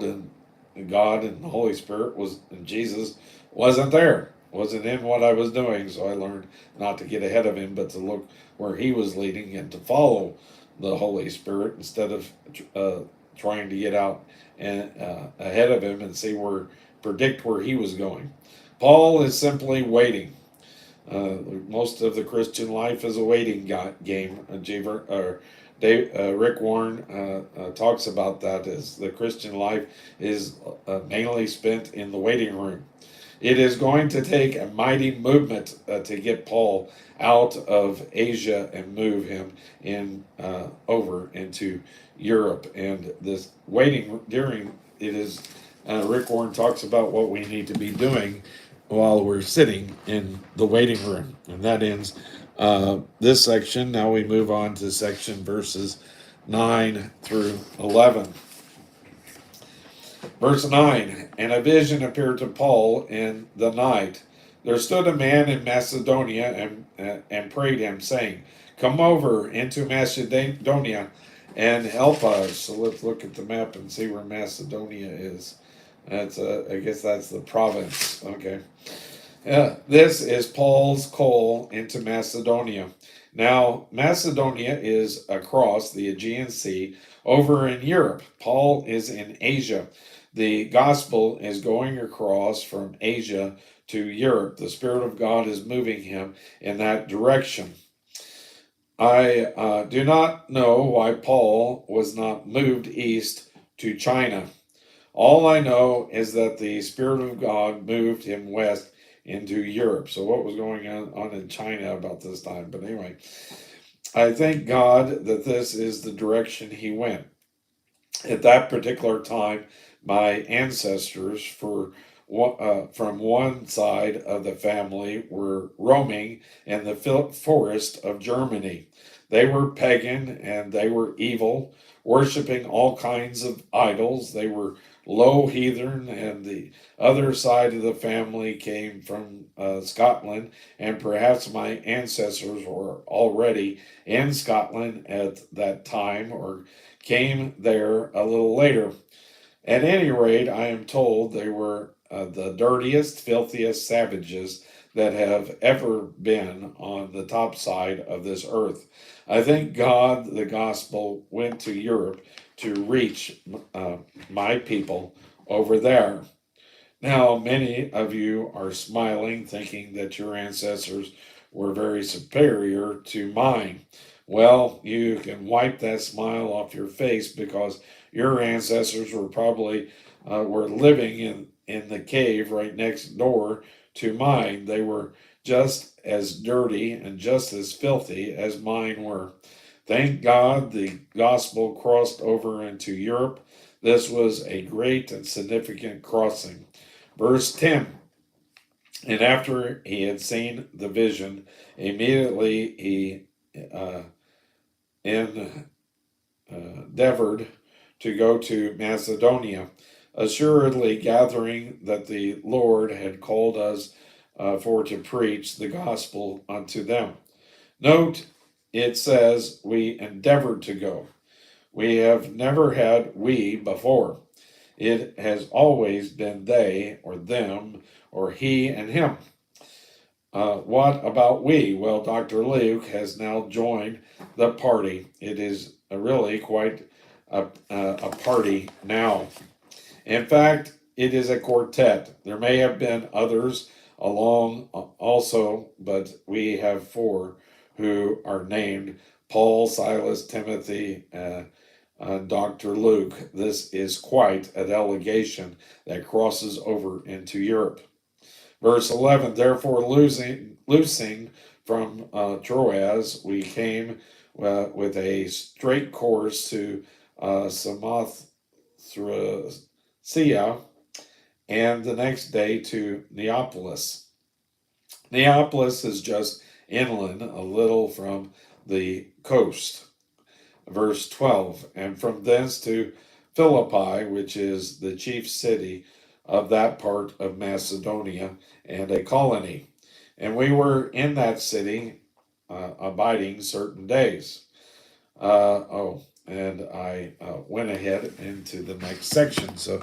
around, and God and the Holy Spirit and Jesus wasn't there, wasn't in what I was doing. So I learned not to get ahead of him, but to look where he was leading and to follow the Holy Spirit instead of trying to get out and ahead of him and predict where he was going. Paul is simply waiting. Most of the Christian life is a waiting game. Rick Warren talks about that as the Christian life is mainly spent in the waiting room. It is going to take a mighty movement to get Paul out of Asia and move him over into Europe. And this waiting during it is Rick Warren talks about what we need to be doing while we're sitting in the waiting room, and that ends this section. Now we move on to section verses 9 through 11. Verse 9, and a vision appeared to Paul in the night. There stood a man in Macedonia and prayed him, saying, come over into Macedonia and help us. So let's look at the map and see where Macedonia is. I guess that's the province. Okay. This is Paul's call into Macedonia. Now, Macedonia is across the Aegean Sea over in Europe. Paul is in Asia. The gospel is going across from Asia to Europe. The Spirit of God is moving him in that direction. I do not know why Paul was not moved east to China. All I know is that the Spirit of God moved him west into Europe. So what was going on in China about this time? But anyway, I thank God that this is the direction he went. At that particular time, my ancestors from one side of the family were roaming in the forest of Germany. They were pagan and they were evil, worshiping all kinds of idols. They were low heathen, and the other side of the family came from Scotland, and perhaps my ancestors were already in Scotland at that time or came there a little later. At any rate, I am told they were the dirtiest, filthiest savages that have ever been on the top side of this earth. I thank God the gospel went to Europe to reach my people over there. Now, many of you are smiling, thinking that your ancestors were very superior to mine. Well, you can wipe that smile off your face because your ancestors were probably were living in the cave right next door to mine. They were just as dirty and just as filthy as mine were. Thank God the gospel crossed over into Europe. This was a great and significant crossing. Verse 10, and after he had seen the vision, immediately he endeavored to go to Macedonia, assuredly gathering that the Lord had called us for to preach the gospel unto them. Note, it says we endeavored to go. We have never had we before. It has always been they or them or he and him. What about we? Well, Dr. Luke has now joined the party. It is really quite a party now. In fact, it is a quartet. There may have been others along also, but we have four who are named Paul, Silas, Timothy, Dr. Luke. This is quite a delegation that crosses over into Europe. Verse 11, therefore loosing from Troas, we came with a straight course to Samothracia, and the next day to Neapolis. Neapolis is just inland, a little from the coast. Verse 12, and from thence to Philippi, which is the chief city of that part of Macedonia and a colony. And we were in that city abiding certain days. And I went ahead into the next section. So